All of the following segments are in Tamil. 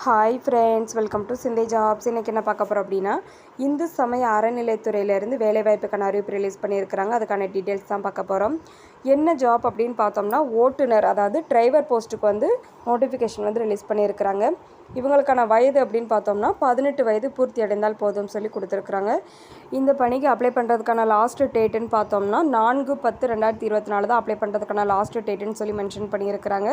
ஹாய் ஃப்ரெண்ட்ஸ், வெல்கம் டு சிந்தை ஜாப்ஸ். இன்றைக்கி என்ன பார்க்க போகிறோம் அப்படின்னா, இந்து சமய அறநிலைத்துறையிலேருந்து வேலைவாய்ப்புக்கான அறிவிப்பு ரிலீஸ் பண்ணியிருக்கிறாங்க. அதுக்கான டீட்டெயில்ஸ் தான் பார்க்க போகிறோம். என்ன ஜாப் அப்படின்னு பார்த்தோம்னா, ஓட்டுநர், அதாவது டிரைவர் போஸ்ட்டுக்கு வந்து நோட்டிஃபிகேஷன் வந்து ரிலீஸ் பண்ணியிருக்கிறாங்க. இவங்களுக்கான வயது அப்படின்னு பார்த்தோம்னா 18 வயது பூர்த்தி அடைந்தால் போதும் சொல்லி கொடுத்துருக்குறாங்க. இந்த பணிக்கு அப்ளை பண்ணுறதுக்கான லாஸ்ட் டேட்டுன்னு பார்த்தோம்னா 4/10/2024 தான் அப்ளை பண்ணுறதுக்கான லாஸ்ட் டேட்டுன்னு சொல்லி மென்ஷன் பண்ணியிருக்கிறாங்க.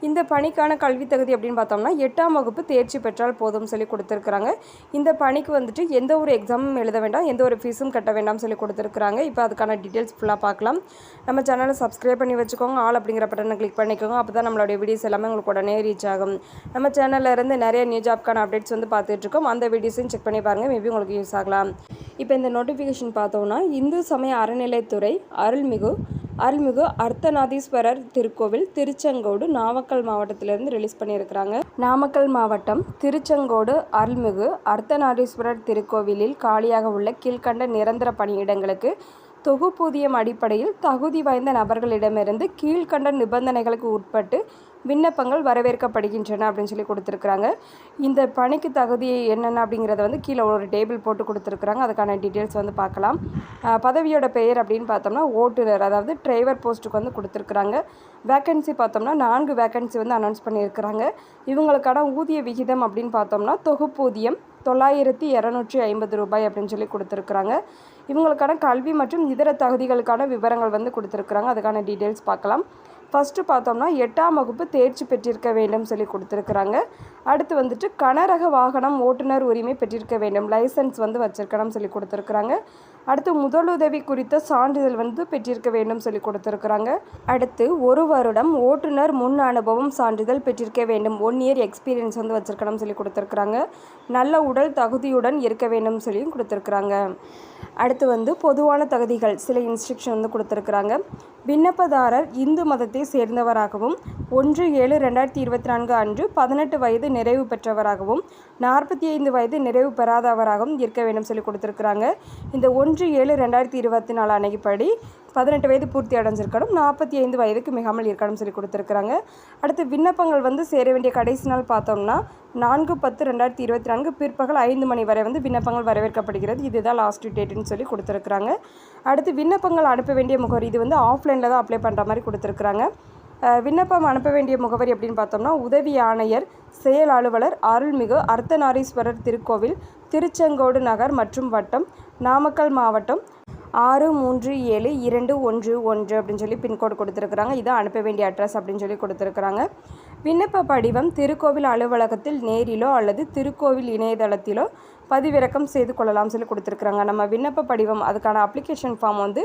இந்த பணிக்கான கல்வி தகுதி அப்படின்னு பார்த்தோம்னா 8ஆம் வகுப்பு தேர்ச்சி பெற்றால் போதும் சொல்லி கொடுத்துருக்குறாங்க. இந்த பணிக்கு வந்துட்டு எந்த ஒரு எக்ஸாமும் எழுத வேண்டாம், எந்த ஒரு ஃபீஸும் கட்ட வேண்டாம் சொல்லி கொடுத்துருக்குறாங்க. இப்போ அதுக்கான டீட்டெயில்ஸ் ஃபுல்லாக பார்க்கலாம். நம்ம சேனலை சப்ஸ்கிரைப் பண்ணி வச்சுக்கோங்க, ஆல் அப்படிங்கிற பட்டனை கிளிக் பண்ணிக்கோங்க. அப்போ தான் நம்மளுடைய வீடியோஸ் எல்லாமே உங்களுக்கு உடனே ரீச் ஆகும். நம்ம சேனலில் இருந்து நிறைய நியூ ஜாப்க்கான அப்டேட்ஸ் வந்து பார்த்துட்ருக்கோம். அந்த வீடியோஸையும் செக் பண்ணி பாருங்கள், மேபி உங்களுக்கு யூஸ் ஆகலாம். இப்போ இந்த நோட்டிஃபிகேஷன் பார்த்தோம்னா, இந்து சமய அறநிலைத்துறை அருள்மிகு அர்த்தநாதீஸ்வரர் திருக்கோவில் திருச்செங்கோடு நாமக்கல் மாவட்டத்திலேருந்து ரிலீஸ் பண்ணியிருக்கிறாங்க. நாமக்கல் மாவட்டம் திருச்செங்கோடு அருள்மிகு அர்த்தநாதீஸ்வரர் திருக்கோவிலில் காலியாக உள்ள கீழ்கண்ட நிரந்தர பணியிடங்களுக்கு தொகுப்பூதியம் அடிப்படையில் தகுதி வாய்ந்த நபர்களிடமிருந்து கீழ்கண்ட நிபந்தனைகளுக்கு உட்பட்டு விண்ணப்பங்கள் வரவேற்கப்படுகின்றன அப்படின்னு சொல்லி கொடுத்துருக்குறாங்க. இந்த பணிக்கு தகுதி என்னென்ன அப்படிங்கிறத வந்து கீழே ஒரு டேபிள் போட்டு கொடுத்துருக்குறாங்க. அதுக்கான டீட்டெயில்ஸ் வந்து பார்க்கலாம். பதவியோட பெயர் அப்படின்னு பார்த்தோம்னா ஓட்டுநர், அதாவது டிரைவர் போஸ்ட்டுக்கு வந்து கொடுத்துருக்குறாங்க. வேக்கன்சி பார்த்தோம்னா 4 வேக்கன்சி வந்து அனௌன்ஸ் பண்ணியிருக்கிறாங்க. இவங்களுக்கான ஊதிய விகிதம் அப்படின்னு பார்த்தோம்னா தொகுப்பூதியம் 9,250 ரூபாய் அப்படின்னு சொல்லி கொடுத்துருக்குறாங்க. இவங்களுக்கான கல்வி மற்றும் இதர தகுதிகளுக்கான விவரங்கள் வந்து கொடுத்துருக்குறாங்க. அதுக்கான டீட்டெயில்ஸ் பார்க்கலாம். ஃபஸ்ட்டு பார்த்தோம்னா 8ஆம் வகுப்பு தேர்ச்சி பெற்றிருக்க வேண்டும் சொல்லி கொடுத்துருக்குறாங்க. அடுத்து வந்துட்டு கனரக வாகனம் ஓட்டுநர் உரிமை பெற்றிருக்க வேண்டும், லைசன்ஸ் வந்து வச்சிருக்கணும் சொல்லி கொடுத்துருக்குறாங்க. அடுத்து முதலுதவி குறித்த சான்றிதழ் வந்து பெற்றிருக்க வேண்டும் சொல்லி கொடுத்துருக்குறாங்க. அடுத்து 1 வருடம் ஓட்டுநர் முன் அனுபவம் சான்றிதழ் பெற்றிருக்க வேண்டும், 1 இயர் எக்ஸ்பீரியன்ஸ் வந்து வச்சிருக்கணும் சொல்லி கொடுத்துருக்குறாங்க. நல்ல உடல் தகுதியுடன் இருக்க வேண்டும் சொல்லியும் கொடுத்துருக்குறாங்க. அடுத்து வந்து பொதுவான தகுதிகள் சில இன்ஸ்ட்ரக்ஷன் வந்து கொடுத்துருக்குறாங்க. விண்ணப்பதாரர் இந்து மதத்தை சேர்ந்தவராகவும் 1/7/2024 அன்று 18 வயது நிறைவு பெற்றவராகவும் 45 வயது நிறைவு பெறாதவராகவும் இருக்க வேண்டும் சொல்லி கொடுத்துருக்குறாங்க. இந்த 1/7/2024 அன்னைக்குப்படி 18 வயது பூர்த்தி அடைஞ்சிருக்கணும், 45 வயதுக்கு மிகாமல் இருக்கணும் சொல்லி கொடுத்துருக்குறாங்க. அடுத்து விண்ணப்பங்கள் வந்து சேர வேண்டிய கடைசி நாள் பார்த்தோம்னா 4/10/2024 பிற்பகல் 5 மணி வரை வந்து விண்ணப்பங்கள் வரவேற்கப்படுகிறது. இதுதான் லாஸ்ட் டேட்டுன்னு சொல்லி கொடுத்துருக்குறாங்க. அடுத்து விண்ணப்பங்கள் அனுப்ப வேண்டிய முகவரி, இது வந்து ஆஃப்லைனில் தான் அப்ளை பண்ணுற மாதிரி கொடுத்துருக்குறாங்க. விண்ணப்பம் அனுப்ப வேண்டிய முகவரி அப்படின்னு பார்த்தோம்னா உதவி ஆணையர் செயல் அலுவலர் அருள்மிகு அர்த்தநாரீஸ்வரர் திருக்கோவில் திருச்செங்கோடு நகர் மற்றும் வட்டம் நாமக்கல் மாவட்டம் 637-211 அப்படின்னு சொல்லி பின்கோடு கொடுத்துருக்குறாங்க. இதான் அனுப்ப வேண்டிய அட்ரஸ் அப்படின்னு சொல்லி கொடுத்துருக்குறாங்க. விண்ணப்ப படிவம் திருக்கோவில் அலுவலகத்தில் நேரிலோ அல்லது திருக்கோவில் இணையதளத்திலோ பதிவிறக்கம் செய்து கொள்ளலாம் சொல்லி கொடுத்துருக்குறாங்க. நம்ம விண்ணப்ப படிவம் அதுக்கான அப்ளிகேஷன் ஃபார்ம் வந்து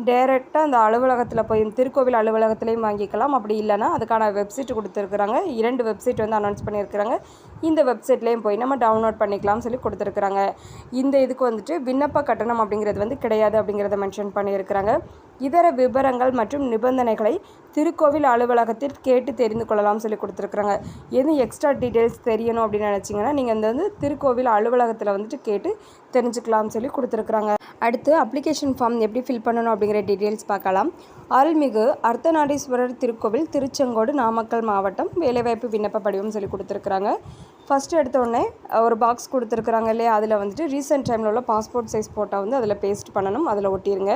டைரெக்டாக அந்த அலுவலகத்தில் போய் திருக்கோவில் அலுவலகத்துலேயும் வாங்கிக்கலாம். அப்படி இல்லைனா அதுக்கான வெப்சைட் கொடுத்துருக்குறாங்க. 2 வெப்சைட் வந்து அனௌன்ஸ் பண்ணியிருக்கிறாங்க. இந்த வெப்சைட்லேயும் போய் நம்ம டவுன்லோட் பண்ணிக்கலாம் சொல்லி கொடுத்துருக்குறாங்க. இந்த இதுக்கு வந்துட்டு விண்ணப்ப கட்டணம் அப்படிங்கிறது வந்து கிடையாது அப்படிங்கிறத மென்ஷன் பண்ணியிருக்கிறாங்க. இதர விவரங்கள் மற்றும் நிபந்தனைகளை திருக்கோவில் அலுவலகத்தில் கேட்டு தெரிந்து கொள்ளலாம் சொல்லி கொடுத்துருக்குறாங்க. எதுவும் எக்ஸ்ட்ரா டீட்டெயில்ஸ் தெரியணும் அப்படின்னு நினச்சிங்கன்னா நீங்கள் வந்து திருக்கோவில் அலுவலகத்தில் வந்துட்டு கேட்டு தெரிஞ்சுக்கலாம் சொல்லி கொடுத்துருக்குறாங்க. அடுத்து அப்ளிகேஷன் ஃபார்ம் எப்படி ஃபில் பண்ணணும் அப்படிங்கிற டீட்டெயில்ஸ் பார்க்கலாம். அருள்மிகு அர்த்தநாரீஸ்வரர் திருக்கோவில் திருச்செங்கோடு நாமக்கல் மாவட்டம் வேலைவாய்ப்பு விண்ணப்ப படிவம் சொல்லி கொடுத்துருக்குறாங்க. ஃபஸ்ட்டு எடுத்தோடனே ஒரு பாக்ஸ் கொடுத்துருக்குறாங்க இல்லையா, அதில் வந்துட்டு ரீசெண்ட் டைமில் உள்ள பாஸ்போர்ட் சைஸ் ஃபோட்டோ வந்து அதில் பேஸ்ட் பண்ணணும், அதில் ஒட்டிடுங்க.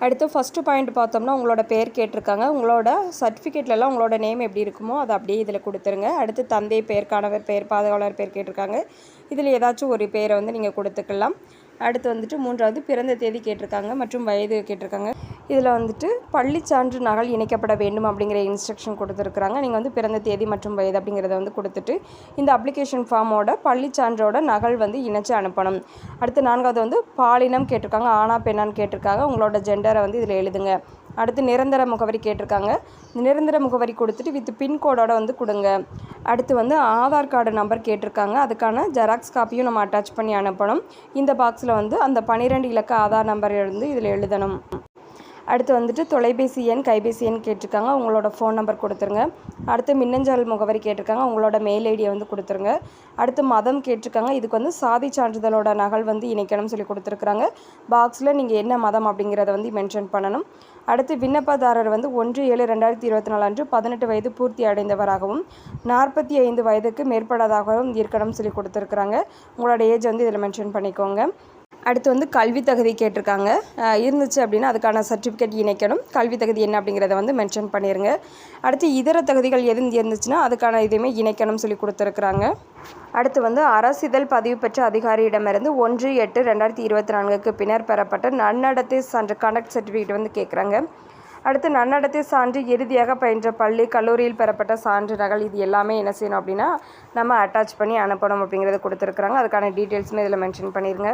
அடுத்து ஃபஸ்ட்டு பாயிண்ட் பார்த்தோம்னா உங்களோட பேர் கேட்டிருக்காங்க. உங்களோட சர்டிஃபிகேட்லலாம் உங்களோட நேம் எப்படி இருக்குமோ அதை அப்படியே இதில் கொடுத்துருங்க. அடுத்து தந்தை பேர், கணவர் பேர், பாதுகாவலர் பேர் கேட்டிருக்காங்க. இதில் ஏதாச்சும் ஒரு பேரை வந்து நீங்கள் கொடுத்துக்கலாம். அடுத்து வந்துட்டு 3வது பிறந்த தேதி கேட்டிருக்காங்க மற்றும் வயது கேட்டிருக்காங்க. இதில் வந்துட்டு பள்ளிச்சான்று நகல் இணைக்கப்பட வேண்டும் அப்படிங்கிற இன்ஸ்ட்ரக்ஷன் கொடுத்துருக்குறாங்க. நீங்கள் வந்து பிறந்த தேதி மற்றும் வயது அப்படிங்கிறத வந்து கொடுத்துட்டு இந்த அப்ளிகேஷன் ஃபார்மோட பள்ளிச்சான்றோட நகல் வந்து இணைச்சு அனுப்பணும். அடுத்து 4வது வந்து பாலினம் கேட்டிருக்காங்க, ஆணா பெண்ணான்னு கேட்டிருக்காங்க. உங்களோட ஜெண்டரை வந்து இதில் எழுதுங்க. அடுத்து நிரந்தர முகவரி கேட்டிருக்காங்க. நிரந்தர முகவரி கொடுத்துட்டு வித் பின்கோடோட வந்து கொடுங்க. அடுத்து வந்து ஆதார் கார்டு நம்பர் கேட்டிருக்காங்க. அதுக்கான ஜெராக்ஸ் காப்பியும் நம்ம அட்டாச் பண்ணி அனுப்பணும். இந்த பாக்ஸில் வந்து அந்த 12 இலக்க ஆதார் நம்பர் வந்து இதில் எழுதணும். அடுத்து வந்துட்டு தொலைபேசி எண், கைபேசி எண் கேட்டிருக்காங்க. உங்களோட ஃபோன் நம்பர் கொடுத்துருங்க. அடுத்து மின்னஞ்சல் முகவரி கேட்டிருக்காங்க. உங்களோட மெயில் ஐடியை வந்து கொடுத்துருங்க. அடுத்து மதம் கேட்டிருக்காங்க. இதுக்கு வந்து சாதி சான்றிதழோட நகல் வந்து இணைக்கணும்னு சொல்லி கொடுத்துருக்குறாங்க. பாக்ஸில் நீங்கள் என்ன மதம் அப்படிங்கிறத வந்து மென்ஷன் பண்ணணும். அடுத்து விண்ணப்பதாரர் வந்து 1/7/2024 அன்று 18 வயது பூர்த்தி அடைந்தவராகவும் 45 வயதுக்கு மேற்பட்டதாகவும் இருக்கணும்னு சொல்லி கொடுத்துருக்குறாங்க. உங்களோட ஏஜ் வந்து இதில் மென்ஷன் பண்ணிக்கோங்க. அடுத்து வந்து கல்வி தகுதி கேட்டிருக்காங்க. இருந்துச்சு அப்படின்னா அதுக்கான சர்டிஃபிகேட் இணைக்கணும். கல்வி தகுதி என்ன அப்படிங்கிறத வந்து மென்ஷன் பண்ணிடுங்க. அடுத்து இதர தகுதிகள் எதுவும் இருந்துச்சுன்னா அதுக்கான இதையுமே இணைக்கணும்னு சொல்லி கொடுத்துருக்குறாங்க. அடுத்து வந்து அரசிதழ் பதிவு பெற்ற அதிகாரியிடமிருந்து 1/8/2024க்கு பின்னர் பெறப்பட்ட நன்னடத்தை சான்று கண்டக்ட் சர்டிஃபிகேட் வந்து கேட்குறாங்க. அடுத்து நன்னடத்தை சான்று இறுதியாக பயின்ற பள்ளி கல்லூரியில் பெறப்பட்ட சான்றிதழ்கள் இது எல்லாமே என்ன செய்யணும் அப்படின்னா நம்ம அட்டாச் பண்ணி அனுப்பணும் அப்படிங்கிறத கொடுத்துருக்குறாங்க. அதுக்கான டீட்டெயில்ஸுமே இதில் மென்ஷன் பண்ணிடுங்க.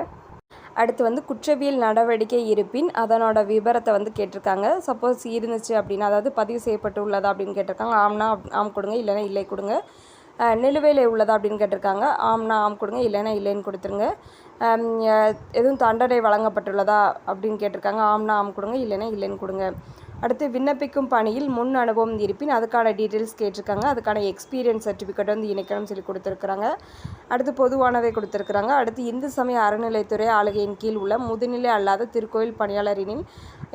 அடுத்து வந்து குற்றவியல் நடவடிக்கை இருப்பின் அதனோட விபரத்தை வந்து கேட்டிருக்காங்க. சப்போஸ் இருந்துச்சு அப்படின்னா அதாவது பதிவு செய்யப்பட்டு உள்ளதா அப்படின்னு கேட்டிருக்காங்க. ஆம்னா ஆம் கொடுங்க, இல்லைன்னா இல்லை கொடுங்க. நிலுவையில் உள்ளதா அப்படின்னு கேட்டிருக்காங்க. ஆம்னா ஆம் கொடுங்க, இல்லைன்னா இல்லைன்னு கொடுத்துருங்க. எதுவும் தண்டனை வழங்கப்பட்டுள்ளதா அப்படின்னு கேட்டிருக்காங்க. ஆம்னா ஆம் கொடுங்க, இல்லைன்னா இல்லைன்னு கொடுங்க. அடுத்து விண்ணப்பிக்கும் பணியில் முன் அனுபவம் இருப்பின் அதுக்கான டீட்டெயில்ஸ் கேட்டிருக்காங்க. அதுக்கான எக்ஸ்பீரியன்ஸ் சர்டிஃபிகேட் வந்து இணைக்கணும்னு சொல்லி கொடுத்துருக்குறாங்க. அடுத்து பொதுவானதை கொடுத்துருக்குறாங்க. அடுத்து இந்து சமய அறநிலைத்துறை ஆளுகையின் கீழ் உள்ள முதுநிலை அல்லாத திருக்கோயில் பணியாளரின்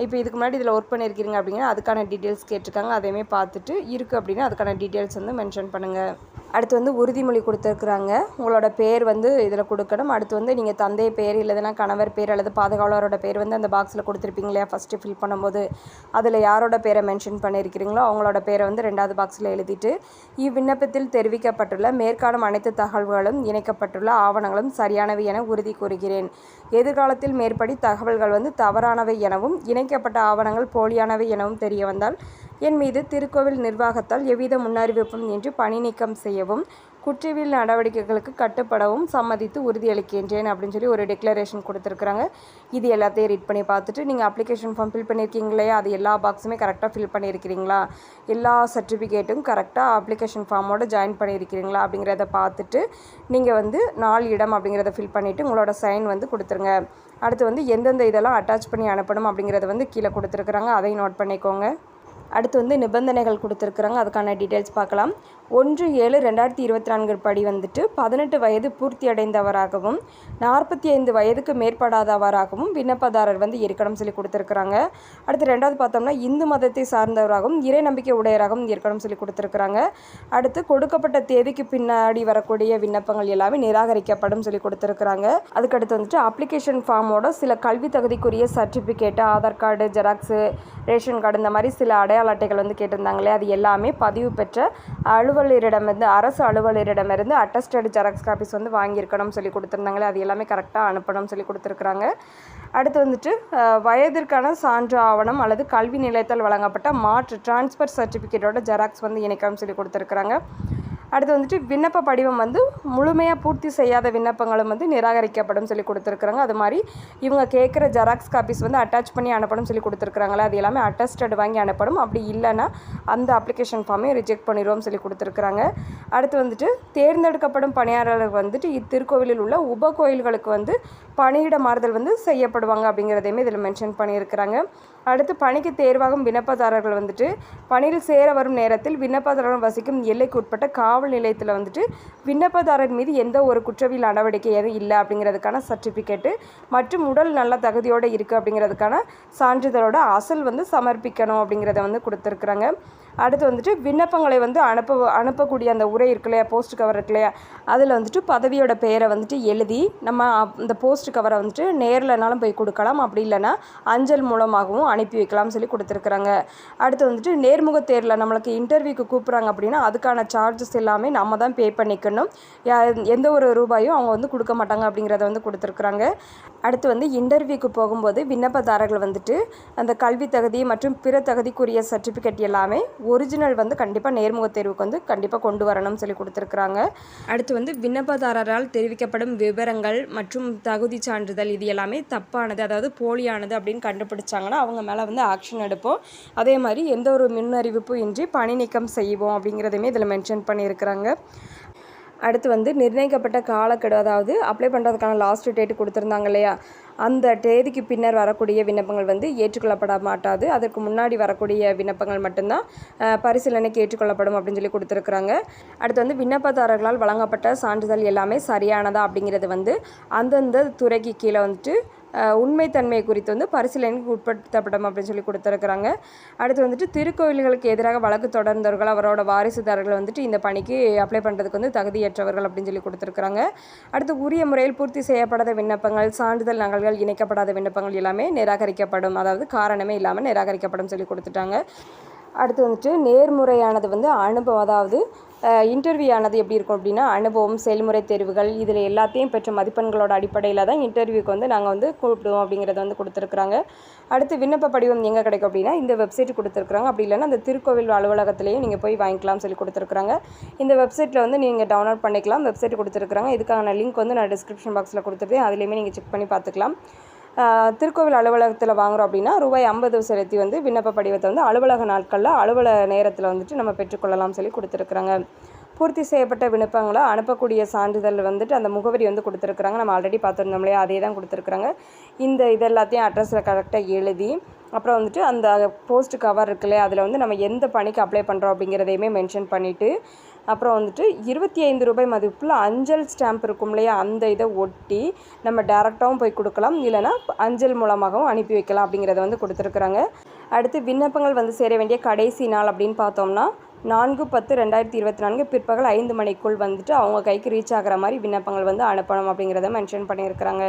இப்போ இதுக்கு முன்னாடி இதில் ஒர்க் பண்ணியிருக்கீங்க அப்படின்னா அதுக்கான டீட்டெயில்ஸ் கேட்டிருக்காங்க. அதையுமே பார்த்துட்டு இருக்குது அப்படின்னா அதுக்கான டீட்டெயில்ஸ் வந்து மென்ஷன் பண்ணுங்கள். அடுத்து வந்து உறுதிமொழி கொடுத்துருக்குறாங்க. உங்களோட பேர் வந்து இதில் கொடுக்கணும். அடுத்து வந்து நீங்கள் தந்தை பேர் இல்லைன்னா கணவர் பேர் அல்லது பாதுகாவலரோட பேர் வந்து அந்த பாக்ஸில் கொடுத்துருப்பீங்க இல்லையா ஃபஸ்ட்டு ஃபில் பண்ணும்போது அதில் யாரோட பேரை மென்ஷன் பண்ணியிருக்கிறீங்களோ அவங்களோட பேரை வந்து 2வது பாக்ஸில் எழுதிட்டு இவ்விண்ணப்பத்தில் தெரிவிக்கப்பட்டுள்ள மேற்காணும் அனைத்து தகவல்களும் இணைக்கப்பட்டுள்ள ஆவணங்களும் சரியானவை என உறுதி கூறுகிறேன். எதிர்காலத்தில் மேற்படி தகவல்கள் வந்து தவறானவை எனவும் இணைக்கப்பட்ட ஆவணங்கள் போலியானவை எனவும் தெரிய வந்தால் என் மீது திருக்கோவில் நிர்வாகத்தால் எவ்வித முன்னறிவிப்பும் இன்றி பணி நீக்கம் செய்யவும் குற்றவியல் நடவடிக்கைகளுக்கு கட்டுப்படவும் சம்மதித்து உறுதியளிக்கின்றேன் அப்படின்னு சொல்லி ஒரு டிக்ளரேஷன் கொடுத்துருக்குறாங்க. இது எல்லாத்தையும் ரீட் பண்ணி பார்த்துட்டு நீங்கள் அப்ளிகேஷன் ஃபார்ம் ஃபில் பண்ணியிருக்கீங்களே அது எல்லா பாக்ஸுமே கரெக்டாக ஃபில் பண்ணியிருக்கிறீங்களா, எல்லா சர்டிஃபிகேட்டும் கரெக்டாக அப்ளிகேஷன் ஃபார்மோடு ஜாயின் பண்ணியிருக்கிறீங்களா அப்படிங்கிறத பார்த்துட்டு நீங்கள் வந்து நாள் இடம் அப்படிங்கிறத ஃபில் பண்ணிவிட்டு உங்களோட சைன் வந்து கொடுத்துருங்க. அடுத்து வந்து எந்தெந்த இதெல்லாம் அட்டாச் பண்ணி அனுப்பணும் அப்படிங்கிறத வந்து கீழே கொடுத்துருக்குறாங்க. அதையும் நோட் பண்ணிக்கோங்க. அடுத்து வந்து நிபந்தனைகள் கொடுத்துருக்குறாங்க. அதுக்கான டீட்டெயில்ஸ் பார்க்கலாம். 1/7/2024 படி வந்துட்டு 18 வயது பூர்த்தி அடைந்தவராகவும் 45 வயதுக்கு மேற்படாதவராகவும் விண்ணப்பதாரர் வந்து இருக்கணும்னு சொல்லி கொடுத்துருக்குறாங்க. அடுத்து 2வது பார்த்தோம்னா இந்து மதத்தை சார்ந்தவராகவும் இறை நம்பிக்கை உடையராகவும் இருக்கணும்னு சொல்லி கொடுத்துருக்குறாங்க. அடுத்து கொடுக்கப்பட்ட தேதிக்கு பின்னாடி வரக்கூடிய விண்ணப்பங்கள் எல்லாமே நிராகரிக்கப்படும் சொல்லி கொடுத்துருக்குறாங்க. அதுக்கடுத்து வந்துட்டு அப்ளிகேஷன் ஃபார்மோட சில கல்வி தகுதிக்குரிய certificate, Aadhaar card, xerox, ration card இந்த மாதிரி சில அடையாள அட்டைகள் வந்து கேட்டிருந்தாங்களே அது எல்லாமே பதிவு பெற்ற அலுவலரிடமிருந்து அரசு அலுவலரிடமிருந்து அட்டஸ்டட் ஜெராக்ஸ் காப்பீஸ் வந்து வாங்கியிருக்கணும்னு சொல்லி கொடுத்துருந்தாங்களே அது எல்லாமே கரெக்டாக அனுப்பணும்னு சொல்லி கொடுத்துருக்குறாங்க. அடுத்து வந்துட்டு வயதிற்கான சான்று ஆவணம் அல்லது கல்வி நிலையத்தால் வழங்கப்பட்ட மாற்று டிரான்ஸ்ஃபர் சர்டிஃபிகேட்டோட ஜெராக்ஸ் வந்து இணைக்கணும்னு சொல்லி கொடுத்துருக்குறாங்க. அடுத்து வந்துட்டு விண்ணப்ப படிவம் வந்து முழுமையாக பூர்த்தி செய்யாத விண்ணப்பங்களும் வந்து நிராகரிக்கப்படும் சொல்லி கொடுத்துருக்குறாங்க. அது மாதிரி இவங்க கேட்குற ஜெராக்ஸ் காப்பீஸ் வந்து அட்டாச் பண்ணி அனுப்பணும் சொல்லி கொடுத்துருக்குறாங்களா அது எல்லாமே அட்டஸ்டட் வாங்கி அனுப்பணும். அப்படி இல்லைன்னா அந்த அப்ளிகேஷன் ஃபார்மையும் ரிஜெக்ட் பண்ணிடுவோம் சொல்லி கொடுத்துருக்குறாங்க. அடுத்து வந்துட்டு தேர்ந்தெடுக்கப்படும் பணியாளர்கள் வந்துட்டு இத்திருக்கோவிலில் உள்ள உப கோயில்களுக்கு வந்து பணியிட மாறுதல் வந்து செய்யப்படுவாங்க அப்படிங்கிறதையுமே இதில் மென்ஷன் பண்ணியிருக்கிறாங்க. அடுத்து பணிக்கு தேர்வாகும் விண்ணப்பதாரர்கள் வந்துட்டு பணியில் சேர வரும் நேரத்தில் விண்ணப்பதாரர்கள் வசிக்கும் எல்லைக்கு உட்பட்ட காவல் நிலையத்தில் வந்துட்டு விண்ணப்பதாரர் மீது எந்த ஒரு குற்றவியல் நடவடிக்கை எதுவும் இல்லை அப்படிங்கிறதுக்கான சர்டிஃபிகேட்டு மற்றும் உடல் நல்ல தகுதியோடு இருக்குது அப்படிங்கிறதுக்கான சான்றிதழோட அசல் வந்து சமர்ப்பிக்கணும் அப்படிங்கிறத வந்து கொடுத்துருக்குறாங்க. அடுத்து வந்துட்டு விண்ணப்பங்களை வந்து அனுப்பக்கூடிய அந்த உரை இருக்கு இல்லையா, போஸ்ட் கவர் இருக்கு இல்லையா, அதில் வந்துட்டு பதவியோட பெயரை வந்துட்டு எழுதி நம்ம அந்த போஸ்ட் கவரை வந்துட்டு நேரில்னாலும் போய் கொடுக்கலாம், அப்படி இல்லைன்னா அஞ்சல் மூலமாகவும் அனுப்பி வைக்கலாம்னு சொல்லி கொடுத்துருக்குறாங்க. அடுத்து வந்துட்டு நேர்முக தேர்வில் நம்மளுக்கு இன்டர்வியூக்கு கூப்பிட்றாங்க அப்படின்னா அதுக்கான சார்ஜஸ் எல்லாமே நம்ம தான் பே பண்ணிக்கணும். எந்த ஒரு ரூபாயும் அவங்க வந்து கொடுக்க மாட்டாங்க அப்படிங்கிறத வந்து கொடுத்துருக்குறாங்க. அடுத்து வந்து இன்டர்வியூக்கு போகும்போது விண்ணப்பதாரர்கள் வந்துட்டு அந்த கல்வி தகுதி மற்றும் பிற தகுதிக்குரிய சர்டிஃபிகேட் எல்லாமே ஒரிஜினல் வந்து கண்டிப்பாக நேர்முக தேர்வுக்கு வந்து கண்டிப்பாக கொண்டு வரணும்னு சொல்லி கொடுத்துருக்குறாங்க. அடுத்து வந்து விண்ணப்பதாரரால் தெரிவிக்கப்படும் விவரங்கள் மற்றும் தகுதி சான்றிதழ் இது எல்லாமே தப்பானது, அதாவது போலியானது அப்படின்னு கண்டுபிடிச்சாங்கன்னா அவங்க மேலே வந்து ஆக்ஷன் எடுப்போம். அதே மாதிரி எந்த ஒரு முன்னறிவிப்பும் இன்றி பணி நீக்கம் செய்வோம் அப்படிங்கிறதையுமே இதில் மென்ஷன் பண்ணியிருக்கிறாங்க. அடுத்து வந்து நிர்ணயிக்கப்பட்ட காலக்கெடு, அதாவது அப்ளை பண்ணுறதுக்கான லாஸ்ட் டேட்டு கொடுத்துருந்தாங்க இல்லையா, அந்த தேதிக்கு பின்னர் வரக்கூடிய விண்ணப்பங்கள் வந்து ஏற்றுக்கொள்ளப்பட மாட்டாது. அதற்கு முன்னாடி வரக்கூடிய விண்ணப்பங்கள் மட்டும்தான் பரிசீலனைக்கு ஏற்றுக்கொள்ளப்படும் அப்படின்னு சொல்லி கொடுத்துருக்குறாங்க. அடுத்து வந்து விண்ணப்பதாரர்களால் வழங்கப்பட்ட சான்றிதழ் எல்லாமே சரியானதா அப்படிங்கிறது வந்து அந்தந்த துறைக்கு கீழே வந்துட்டு உண்மைத்தன்மை குறித்து வந்து பரிசீலனைக்கு உட்படுத்தப்படும் அப்படின்னு சொல்லி கொடுத்துருக்குறாங்க. அடுத்து வந்துட்டு திருக்கோவில்களுக்கு எதிராக வழக்கு தொடர்ந்தவர்கள் அவரோட வாரிசுதாரர்கள் வந்துட்டு இந்த பணிக்கு அப்ளை பண்ணுறதுக்கு வந்து தகுதியற்றவர்கள் அப்படின்னு சொல்லி கொடுத்துருக்குறாங்க. அடுத்து உரிய முறையில் பூர்த்தி செய்யப்படாத விண்ணப்பங்கள், சான்றிதழ் நகல்கள் இணைக்கப்படாத விண்ணப்பங்கள் எல்லாமே நிராகரிக்கப்படும், அதாவது காரணமே இல்லாமல் நிராகரிக்கப்படும் சொல்லி கொடுத்துட்டாங்க. அடுத்து வந்துட்டு நேர்முறையானது வந்து அனுபவம், அதாவது இன்டர்வியூ ஆனது எப்படி இருக்கும் அப்படின்னா அனுபவம், செயல்முறை தேர்வுகள் இதில் எல்லாத்தையும் பெற்ற மதிப்பெண்களோட அடிப்படையில் தான் இன்டர்வியூக்கு வந்து நாங்கள் வந்து கூப்பிடுவோம் அப்படிங்கிறத வந்து கொடுத்துருக்குறாங்க. அடுத்து விண்ணப்ப படிவம் எங்கே கிடைக்கும் அப்படின்னா இந்த வெப்சைட் கொடுத்துருக்குறாங்க. அப்படி இல்லைன்னா அந்த திருக்கோவில் அலுவலகத்திலையும் நீங்கள் போய் வாங்கிக்கலாம் சொல்லி கொடுத்துருக்குறாங்க. இந்த வெப்சைட்டில் வந்து நீங்கள் டவுன்லோட் பண்ணிக்கலாம். வெப்சைட் கொடுத்துருக்குறாங்க. இதுக்கான லிங்க் வந்து நான் டிஸ்கிரிப்ஷன் பாக்ஸில் கொடுத்துருக்கேன். அதுலேயுமே நீங்கள் செக் பண்ணி பார்த்துக்கலாம். திருக்கோவில் அலுவலகத்தில் வாங்குகிறோம் அப்படின்னா ரூபாய் 50 செலுத்தி வந்து விண்ணப்ப படிவத்தை வந்து அலுவலக நாட்களில் அலுவலக நேரத்தில் வந்துட்டு நம்ம பெற்றுக்கொள்ளலாம் சொல்லி கொடுத்துருக்குறாங்க. பூர்த்தி செய்யப்பட்ட விண்ணப்பங்களை அனுப்பக்கூடிய சான்றிதழ் வந்துட்டு அந்த முகவரி வந்து கொடுத்துருக்குறாங்க. நம்ம ஆல்ரெடி பார்த்துருந்தோம் இல்லையா, அதே தான் கொடுத்துருக்குறாங்க. இது எல்லாத்தையும் அட்ரஸில் கரெக்டாக எழுதி அப்புறம் வந்துட்டு அந்த போஸ்ட் கவர் இருக்குல்ல, அதில் வந்து நம்ம எந்த பணிக்கு அப்ளை பண்ணுறோம் அப்படிங்கிறதையுமே மென்ஷன் பண்ணிவிட்டு அப்புறம் வந்துட்டு 25 ரூபாய் மதிப்பில் அஞ்சல் ஸ்டாம்ப் இருக்கும் இல்லையா, அந்த இதை ஒட்டி நம்ம டேரெக்டாகவும் போய் கொடுக்கலாம், இல்லைனா அஞ்சல் மூலமாகவும் அனுப்பி வைக்கலாம் அப்படிங்கிறத வந்து கொடுத்துருக்குறாங்க. அடுத்து விண்ணப்பங்கள் வந்து சேர வேண்டிய கடைசி நாள் அப்படின்னு பார்த்தோம்னா 4/10/2024 பிற்பகல் 5 மணிக்குள் வந்துட்டு அவங்க கைக்கு ரீச் ஆகிற மாதிரி விண்ணப்பங்கள் வந்து அனுப்பணும் அப்படிங்கிறத மென்ஷன் பண்ணியிருக்கிறாங்க.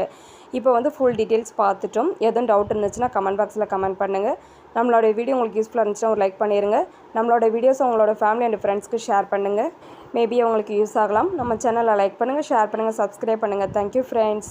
இப்போ வந்து ஃபுல் டீட்டெயில்ஸ் பார்த்துட்டோம். எதுவும் டவுட் இருந்துச்சுன்னா கமெண்ட் பாக்ஸில் கமெண்ட் பண்ணுங்கள். நம்மளோட வீடியோ உங்களுக்கு யூஸ்ஃபுல்லாக இருந்துச்சுன்னா ஒரு லைக் பண்ணிடுங்க. நம்மளோட வீடியோஸ் உங்களோட ஃபேமிலி அண்ட் ஃப்ரெண்ட்ஸ்க்கு ஷேர் பண்ணுங்கள். மேபி அவங்களுக்கு யூஸ் ஆகலாம். நம்ம சேனலை லைக் பண்ணுங்கள், ஷேர் பண்ணுங்கள், சப்ஸ்கிரைப் பண்ணுங்கள். Thank you friends.